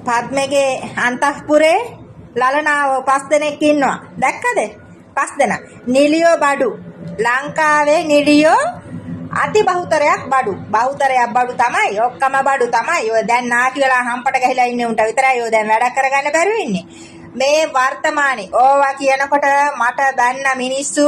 පද්මගේ අන්තఃපුරේ ලලනාව 5 දෙනෙක් ඉන්නවා. දැක්කද? 5 දෙනා. නිලියෝ බඩු. ලංකාවේ නිලියෝ අති බහුතරයක් බඩු. බහුතරයක් බඩු තමයි. ඔක්කොම බඩු තමයි. ඔය දැන් නාකි වෙලා හම්පට ගහලා ඉන්නේ උන්ට විතරයි ඔය දැන් වැඩ කරගන්න බැරුව ඉන්නේ. මේ වර්තමානයේ ඕවා කියනකොට මට දන්න මිනිස්සු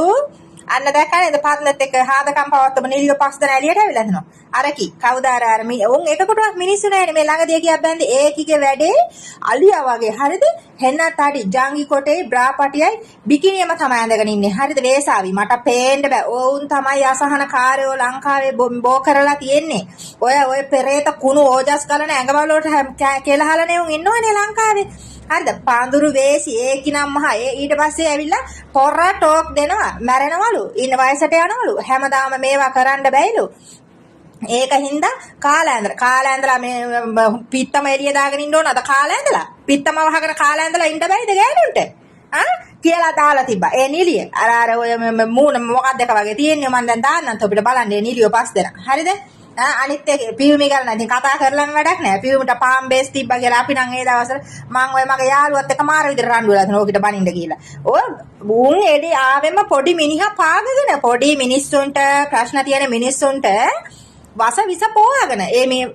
අන්න දැක්කා නේද පද්මත් එක්ක හාදකම් පවත්තම නිලියෝ 5 දෙනා එළියට ඇවිල්ලා දෙනවා. අරකි කවුදාර අර උන් එකකොටවත් මිනිස්සු නෑනේ මේ ළඟදී කියක් බෑන්දේ ඒකිගේ වැඩේ අලියා වගේ හරිද හෙන්නත් හරි ජාංගි කොටේ බ්‍රා පටියයි බිකිනියම තමයි ඇඳගෙන ඉන්නේ හරිද වේසාවි මට පේන්න බෑ ඕන් තමයි අසහන කාර්යෝ ලංකාවේ බෝ කරලා තියෙන්නේ ඔය පෙරේත කුණු ඕජස් ගලන ඇඟවල වලට කෙලහලනේ උන් ඉන්නවනේ ලංකාවේ හරිද පාඳුරු වේසි ඒකිනම් මහ ඊට පස්සේ ඇවිල්ලා පොර ටෝක් දෙනවා මැරෙනවලු ඉන්න වයසට යනවලු හැමදාම මේවා කරන්න බැයිලු ඒක හින්දා කාලෑඳලා මේ පිත්තම එළිය දාගෙන ඉන්න ඕන අද කාලෑඳලා පිත්තම වහගෙන කාලෑඳලා ඉන්න බැයිද ගෑනුන්ට කියලා දාලා තිබ්බා ඒ නිලිය අර ඔය මූණ මොකක්ද එක වගේ තියෙන්නේ මම දැන් දාන්නම් අපිට බලන්න ඒ නිලියෝ 5 දෙනා හරිද අනිත් එක පියුමි ගන්න ඉතින් කතා කරලම වැඩක් නැහැ පියුමිට පාම් බේස් තිබ්බා කියලා අපි නම් ඒ දවස්වල මම ඔය මගේ යාළුවත් එක්ක මාර විදිහට රණ්ඩු වෙලා තියෙනවා ඕකිට බනින්න කියලා ඔය උන් එදී ආවෙම පොඩි මිනිහා පාගගෙන පොඩි මිනිස්සුන්ට ප්‍රශ්න තියෙන මිනිස්සුන්ට වස විස පොවාගෙන මේ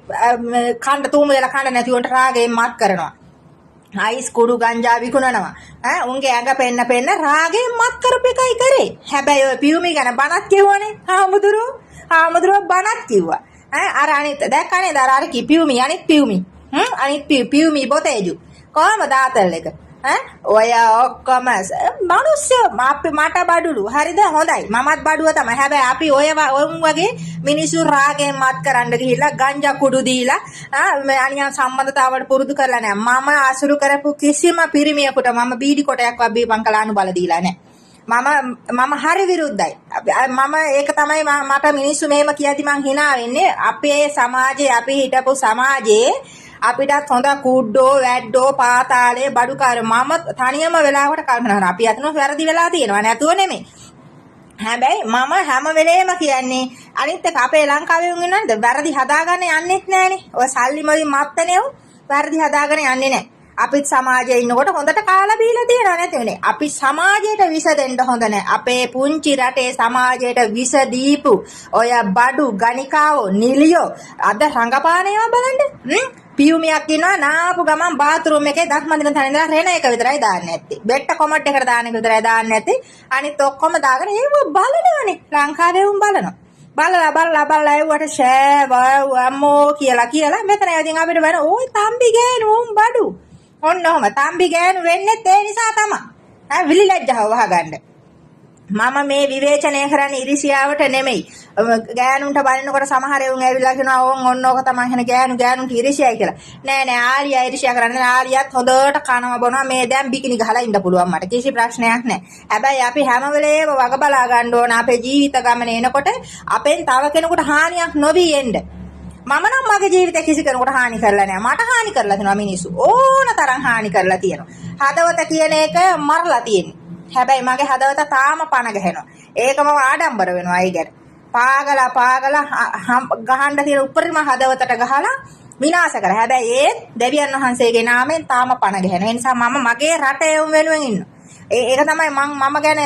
කණ්ඩ තුම වෙලා කණ්ඩ නැති උන්ට රාගයෙන් මත් කරනවා අයිස් කුඩු ගංජා විකුණනවා උන්ගේ ඇඟ පෙන්න රාගයෙන් මත් කරපු එකයි කරේ හැබැයි ඔය පියුමි ගැන බණක් කියවනේ හාමුදුරුවෝ බණක් කිව්වා අර අනිත් දැක්කනේ අර පියුමි අනිත් පියුමි අනිත් පියුමි බොතේජු කොහමද ආතල් එක ඔය ඔක්කොම මිනිස්සු මට බඩුලු හරිද හොඳයි මමත් බඩුව තමයි හැබැයි අපි ඔය වගේ මිනිස්සු රාගයෙන් මත් කරන්න ගිහිල්ලා ගංජා කුඩු දීලා අනියම් සම්බන්ධතාවට පුරුදු කරලා නැහැ මම අසුරු කරපු කිසිම පිරිමියෙකුට මම බීඩි කොටයක්වත් බීපන් කළා අනුබල දීලා නැහැ මම හරි විරුද්ධයි මම ඒක තමයි මට මිනිස්සු මේම කියති මං hina වෙන්නේ අපේ සමාජයේ අපි හිටපු සමාජයේ අපිටත් හොඳ කුඩ්ඩෝ වැඩ්ඩෝ පාතාලේ බඩුකාර මම තනියම වෙලාවකට කල්පනා කරනවා අපි අතන වැරදි වෙලා තියෙනවා නැතුව නෙමෙයි හැබැයි මම හැම වෙලේම කියන්නේ අනිත් එක අපේ ලංකාවේ වුන් ඉන්නවද වැරදි හදාගන්න යන්නෙත් නැහනේ ඔය සල්ලි මොලින් මත්තනේ වැරදි හදාගෙන යන්නේ නැහැ අපිත් සමාජයේ ඉන්නකොට හොඳට කාලා බීලා තියෙනවා නැතිනේ අපි සමාජයට විස දෙන්න හොඳ නැහැ අපේ පුංචි රටේ සමාජයට විස දීපු ඔය බඩු ගණිකාවෝ නිලියෝ අද රංගපානේවා බලන්න පියුමියක් ඉන්නවා නාපු ගමන් බාත්රූම් එකේ දත් මදින තැන ඉඳලා රෙන එක විතරයි දාන්නේ නැත්තේ බෙට්ට කොමට් එකට දාන එක විතරයි දාන්නේ නැත්තේ අනිත් ඔක්කොම දාගෙන ඒව බලනවනේ ලංකාවේ උන් බලනවා බලලා ඒවට ෂෑ අම්මෝ කියලා මෙතන ඉතින් අපිට වෙන ඕයි තම්බි ගෑනු උන් බඩු ඔන්න ඔහම තම්බි ගෑනු වෙන්නේ ඒ නිසා තමයි විලි ලැජ්ජාව වහගන්න මම මේ විවේචනය කරන්නේ ඉරිසියාවට නෙමෙයි ගෑනුන්ට බලනකොට සමහර උන් ඇවිල්ලා කියනවා ඕන් ඔන්න ඕක තමයි හන ගෑනුන්ට ඉරිසියයි කියලා නෑ ආලියා ඉරිසියා කරන්නේ ආලියත් හොඳට කනවා බොනවා මේ දැන් බිකිනි ගහලා ඉන්න පුළුවන් මට කිසි ප්‍රශ්නයක් නෑ හැබැයි අපි හැම වෙලේම වග බලා ගන්න ඕන අපේ ජීවිත ගමනේ එනකොට අපෙන් තව කෙනෙකුට හානියක් නොවි එන්න මම නම් මගේ ජීවිතේ කිසි කෙනෙකුට හානි කරලා නෑ මට හානි කරලා තියෙනවා මිනිස්සු ඕන තරම් හානි කරලා තියෙනවා හදවත කියන එක මරලා තියෙන්නේ හැබැයි මගේ හදවත තාම පණ ගහනවා ඒකම ආඩම්බර වෙනවා ඒ ගැන පාගලා ගහන්න තියෙන උපරිම හදවතට ගහලා විනාශ කරා හැබැයි ඒ දෙවියන් වහන්සේගේ නාමයෙන් තාම පණ ගහනවා ඒ නිසා මම මගේ රටේ වෙනුවෙන් ඉන්නවා ඒක තමයි මම ගැන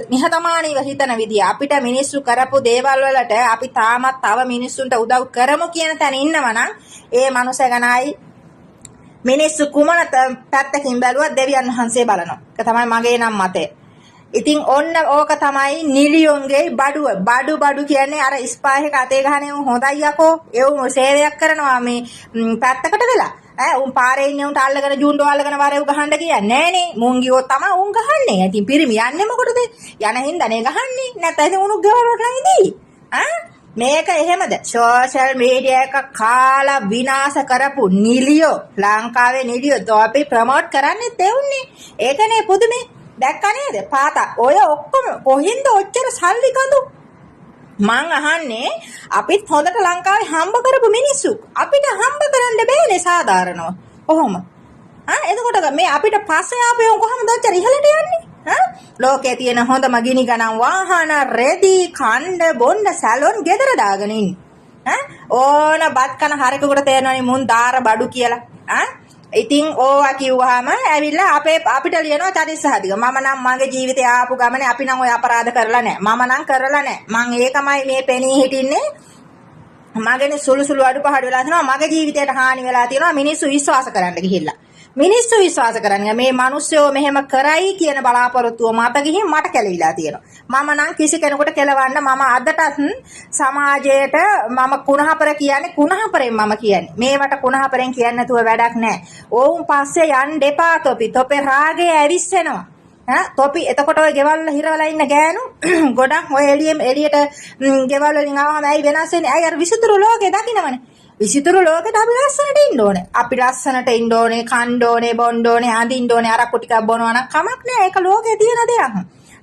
නිහතමානීව හිතන විදිය අපිට මිනිස්සු කරපු දේවල් වලට අපි තාමත් තව මිනිස්සුන්ට උදව් කරමු කියන තැන ඉන්නවනම් ඒ මනුස්සය ගැනයි මිනිස්සු කුමන පැත්තකින් බැලුවත් දෙවියන් වහන්සේ බලනවා. ඒක තමයි මගේ නම් මතය. ඉතින් ඔන්න ඕක තමයි නිලියොන්ගේ බඩු කියන්නේ අර ස්පාහේක අතේ ගහනේ හොඳයි යකෝ. ඒ උන් සේවයක් කරනවා මේ පැත්තකට වෙලා. උන් පාරේ ඉන්නේ උන්ට අල්ලගෙන ජූන්ඩෝ අල්ලගෙන වරේව ගහන්න කියන්නේ නෑනේ. මුන් ගියොත් තමයි උන් ගහන්නේ. ඉතින් පිරිමි යන්නේ මොකටද? යන හින්දානේ ගහන්නේ. නැත්නම් ඉතින් උණු ගෙවල් වලට ඉදී. මේක එහෙමද සෝෂල් මීඩියා එක කාලා විනාශ කරපු නිලියෝ ලංකාවේ නිලියෝ તો අපි ප්‍රොමෝට් කරන්නේ තෙවුන්නේ ඒකනේ පුදුමේ දැක්ක නේද පාතා ඔය ඔක්කොම කොහින්ද ඔච්චර සල්ලි කඳු මං අහන්නේ අපිත් හොඳට ලංකාවේ හම්බ කරපු මිනිස්සු අපිට හම්බ කරන්න බෑනේ සාධාරණව කොහොම එතකොට මේ අපිට පස්සේ ආපේ කොහොමද ඔච්චර ඉහළට යන්නේ ලෝකයේ තියෙන හොඳම ගිනි ගණන් වාහන රෙදි කණ්ඩ බොන්න සැලොන් ගෙදර දාගෙන ඉන්නේ ඕන බත් කන හරකෙකුට තේරෙනවනේ මුන් දාර බඩු කියලා ඉතින් ඕවා කිව්වහම ඇවිල්ලා අපිට ලියනවා චරිතසහතික. මම නම් මගේ ජීවිතේ ආපු ගමනේ අපි නම් ඔය අපරාධ කරලා නැහැ. මම නම් කරලා නැහැ. මං ඒකමයි මේ පෙනී හිටින්නේ. මගේනේ සුළු අඩුපාඩු වෙලා තියෙනවා. මගේ ජීවිතයට හානි වෙලා තියෙනවා. මිනිස්සු විශ්වාස කරන්න ගිහිල්ලා. මිනිස්සු විශ්වාස කරන්නේ මේ මිනිස්සුયો මෙහෙම කරයි කියන බලාපොරොත්තුව මත ගිහින් මට කැළවිලා තියෙනවා. මම නම් කිසි කෙනෙකුට කෙලවන්න මම අදටත් සමාජයට මම කුණහපර කියන්නේ කුණහපරෙන් මම කියන්නේ. මේවට කුණහපරෙන් කියන්නේ නැතුව වැඩක් නැහැ. ඕවුන් පස්සේ යන්න දෙපා තොපේ රාගය ඇවිස්සෙනවා. තොපි එතකොට ඔය ගෙවල් හිරවලා ඉන්න ගෑනු ගොඩක් ඔය එළියට ගෙවල් වලින් ආවම ඇයි වෙනස් වෙන්නේ? ඇයි අර විසිතුරු ලෝකේ දකින්නවනේ. විසිතුරු ලෝකෙට අපි ලස්සනට ඉන්න ඕනේ. අපි ලස්සනට ඉන්න ඕනේ, කන්න ඕනේ, බොන්න ඕනේ, අඳින්න ඕනේ. අරක්කු ටිකක් බොනවා නම් කමක් නෑ. ඒක ලෝකේ තියෙන දෙයක්.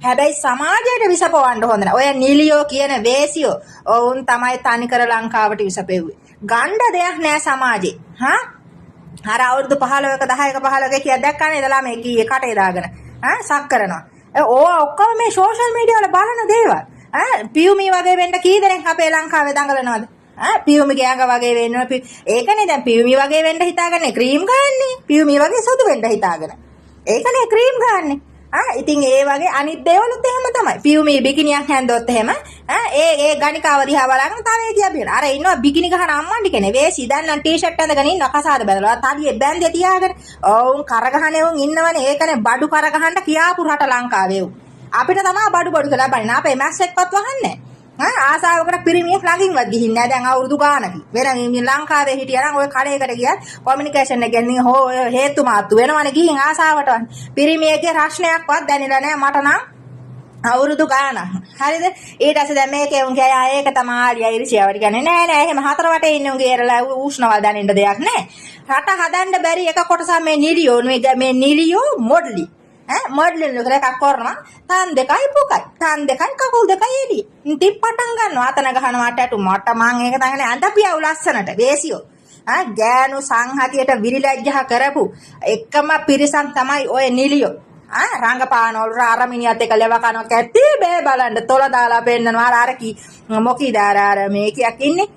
හැබැයි සමාජයට විසපවන්න හොඳ නෑ. ඔය නිලියෝ කියන වේසියෝ ඔවුන් තමයි තනිකර ලංකාවට විසපෙව්වේ. ගණ්ඩ දෙයක් නෑ සමාජේ. අර අවුරුදු 15ක 10ක 15ක කියක් දැක්කනේ ඉතලා මේ කීයේ කටේ දාගෙන. සක් කරනවා. ඕවා ඔක්කොම මේ සෝෂල් මීඩියා වල බලන දේවල්. පියුමි වගේ වෙන්න කී දෙනෙක් අපේ ලංකාවේ දඟලනවද? පියුමි ගෑඟ වගේ වෙන්න ඒකනේ දැන් පියුමි වගේ වෙන්න හිතාගන්නේ ක්‍රීම් ගන්නේ. පියුමි වගේ සුදු වෙන්න හිතාගෙන. ඒකනේ ක්‍රීම් ගන්නේ. ඉතින් ඒ වගේ අනිත් දේවලුත් එහෙම තමයි. පියුමි බිකිනියක් හැන්දොත් එහෙම ඒ ගණිකාව දිහා බලන්න තව ඒකියා බින. අර ඉන්නවා බිකිනි ගහන අම්මන්ඩි කෙනේ. වේසි දැන් නම් ටී-ෂර්ට් ඇඳගෙන ඉන්න කසාද බැලලා තඩියේ බැන්දේ තියාගෙන. ඔවුන් කරගහනේ උන් ඉන්නවනේ. ඒකනේ බඩු කරගහන්න කියාපු රට ලංකාවේ උන්. අපිට තමයි බඩු කියලා බලන්න. අපේ මැස්සෙක්වත් වහන්නේ නැහැ. ආසාවකට පිරිමියෙක් ළඟින්වත් ගිහින් නැහැ දැන් අවුරුදු ගානකින්. වෙන ලංකාවේ හිටියා නම් ඔය කඩේකට ගියත් කොමියුනිකේෂන් එක ගැන හේතු මාතු වෙනවනේ ගිහින් ආසාවට. පිරිමියෙක්ගේ රශ්නයක්වත් දැනෙලා නැහැ මට නම් අවුරුදු ගානක්. හරිද? ඊට පස්සේ දැන් මේකේ උන් කියයි ඒක තමයි ආලියා ඉරිසියාවට කියන්නේ නෑ එහෙම හතර වටේ ඉන්න උන්ගේ එරලා උෂ්ණවල් දැනෙන්න දෙයක් නෑ. රට හදන්න බැරි එක කොටසක් මේ නිලියෝ මොඩ්ලි. මොඩ්ලින් ලෝකේ එකක් කරනවා තන් දෙකයි පුකයි තන් දෙකයි කකුල් දෙකයි එළිය ඉතින් පටන් ගන්නවා අතන ගහනවා ටැටු මට මං ඒක තමයි අඳපියව ලස්සනට වේසියෝ ගෑනු සංහතියට විරිලැජ්ජා කරපු එකම පිරිසක් තමයි ඔය නිලියෝ රංගපානවල අරමිනියත් එක ලෙව කනවා කැටි බේ බලන්න තොල දාලා පෙන්නනවා අර කි මොකීද අර මේ කියක් ඉන්නේ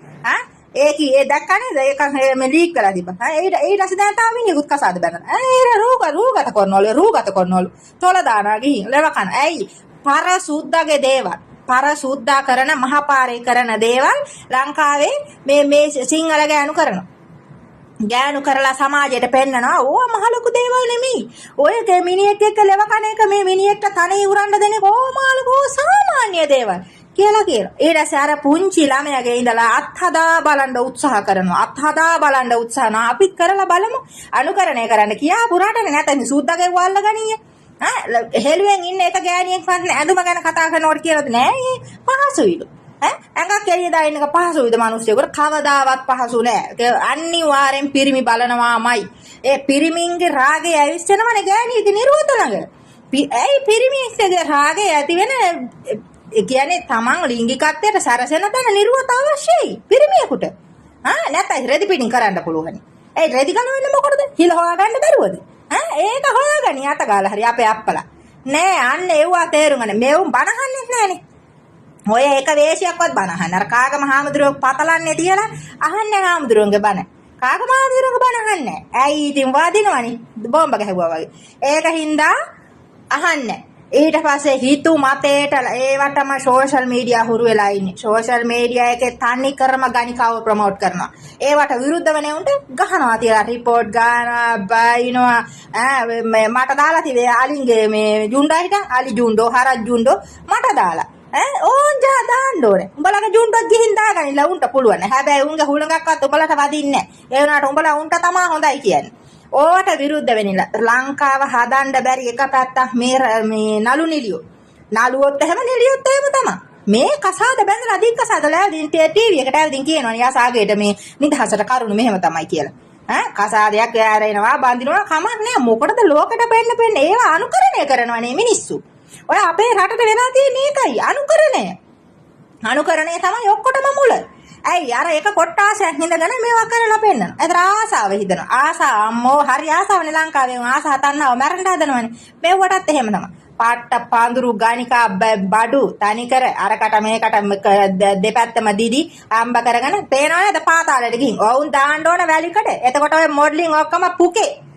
ඒ දැක්කනේ ඒක මේ ලීක් කරලා තිබ්බා. ඊට පස්සේ දැන් තාම මිනිහෙකුත් කසාද බැනලා. රූගත කරනවලු. තොල දානවා ගිහින් ලෙව කන. ඇයි? පරසුද්දාගේ දේවල්. පරසුද්දා කරන මහපාරේ කරන දේවල් ලංකාවේ මේ සිංහල ගෑනු කරනවා. ගෑනු කරලා සමාජයට පෙන්නනවා. ඕවා මහ ලොකු දේවල් නෙමෙයි. ඔය මිනිහෙක් එක්ක ලෙව කන එක මේ මිනිහෙක්ට තනේ උරන්න දෙන එක ඕමාලකෝ සාමාන්‍ය දේවල්. කියලා. ඊට පස්සේ අර පුංචි ළමයාගේ ඉඳලා අත්හදා බලන්න උත්සාහ කරනවා. අපිත් කරලා බලමු. අනුකරණය කරන්න කියා පුරාටනේ නැත්නම් සූද්දාගේ වල්ල ගනිය. හෙළුවෙන් ඉන්න එක ගෑණියෙක් වත් ඇඳුම ගැන කතා කරනකොට කියලාද නෑ පහසුයිලු. ඇඟක් එළිය දාගෙන එක පහසුයිද මිනිස්සුන්ට කවදාවත් පහසු නෑ. අනිවාර්යෙන් පිරිමි බලනවාමයි. ඒ පිරිමින්ගේ රාගය ඇවිස්සෙනවනේ ගෑණියගේ නිර්වත ළඟ. ඇයි පිරිමින්ගේ රාගය ඇති වෙන ඒ කියන්නේ තමන් ලිංගිකත්වයට සැරසෙන තැන නිර්වත අවශ්‍යයි පිරිමියෙකුට. නැත්නම් රෙදි පිටින් කරන්න පුළුවන්. ඒ රෙදි ගලවන්නේ මොකටද? හිල හොයාගන්න බැරුවද? ඒක හොයාගනි අත ගාලා හරි අපේ අප්පලා. නෑ අන්න ඒවා තේරුම් ගන්න. මේවුන් බනහන්නේ නැහනේ. ඔය එක වේශයක්වත් බනහන්න. අර කාගම හාමුදුරුවෝ පතලන්නේ තියලා අහන්නේ හාමුදුරුවන්ගේ බන. කාගම හාමුදුරුවන්ගේ බන අහන්නේ. ඇයි ඉතින් වාදිනවනේ බෝම්බ ගැහුවා වගේ. ඒක හින්දා අහන්නේ. ඊට පස්සේ හිතු මතේට ඒවටම සෝෂල් මීඩියා හුරු වෙලා ඉන්නේ. සෝෂල් මීඩියා එකේ තනි කරම ගණිකාව ප්‍රොමෝට් කරනවා. ඒවට විරුද්ධවනේ උන්ට ගහනවා තියලා රිපෝට් ගන්නවා බයිනවා. මට දාලා තිබේ අලින්ගේ මේ ජුන්ඩා හිටන් අලි ජුන්ඩෝ හරක් ජුන්ඩෝ මට දාලා. ඕන් ජා දාන්න ඕනේ. උඹලගේ ජුන්ඩොත් ගිහින් දාගනින්න උන්ට පුළුවන්. හැබැයි උන්ගේ හුලඟක්වත් උඹලට වදින්නේ නැහැ. ඒ වුණාට උඹලා උන්ට තමයි හොඳයි කියන්නේ. ඕවට විරුද්ධ වෙනිලා ලංකාව හදන්න බැරි එක පැත්තක් මේ නලු නිලියෝ. නළුවොත් එහෙම නිලියොත් එහෙම තමයි. මේ කසාද බැඳලා අදින් කසාදලා ටීවී එකට ඇවිදින් කියනවා යාසාගේට මේ නිදහසට කරුණු මෙහෙම තමයි කියලා. කසාදයක් ඇරෙනවා බඳිනවා කමක් නෑ මොකටද ලෝකෙට පෙන්න ඒවා අනුකරණය කරනවනේ මිනිස්සු. ඔය අපේ රටට වෙලා තියෙන මේකයි අනුකරණය. අනුකරණය තමයි ඔක්කොටම මුල. ඇයි අර එක කොට්ටාසයක් හින්දාගෙන මේවා කරලා පෙන්නන. ඒතර ආසාව හිතනවා. ආසාව අම්මෝ හරි ආසාවනේ ලංකාවේ ආසාව තණ්හාව මරන්න හදනවනේ. මෙව්වටත් එහෙම තමයි. පාට්ට පාඳුරු ගානිකා බඩු තනිකර අරකට මේකට දෙපැත්තම දිදි අම්බ කරගෙන පේනවනේ පාතාලෙට ගිහින්. ඔවුන් දාන්න ඕන වැලිකට. එතකොට ඔය මොඩලින් ඔක්කොම පුකේ.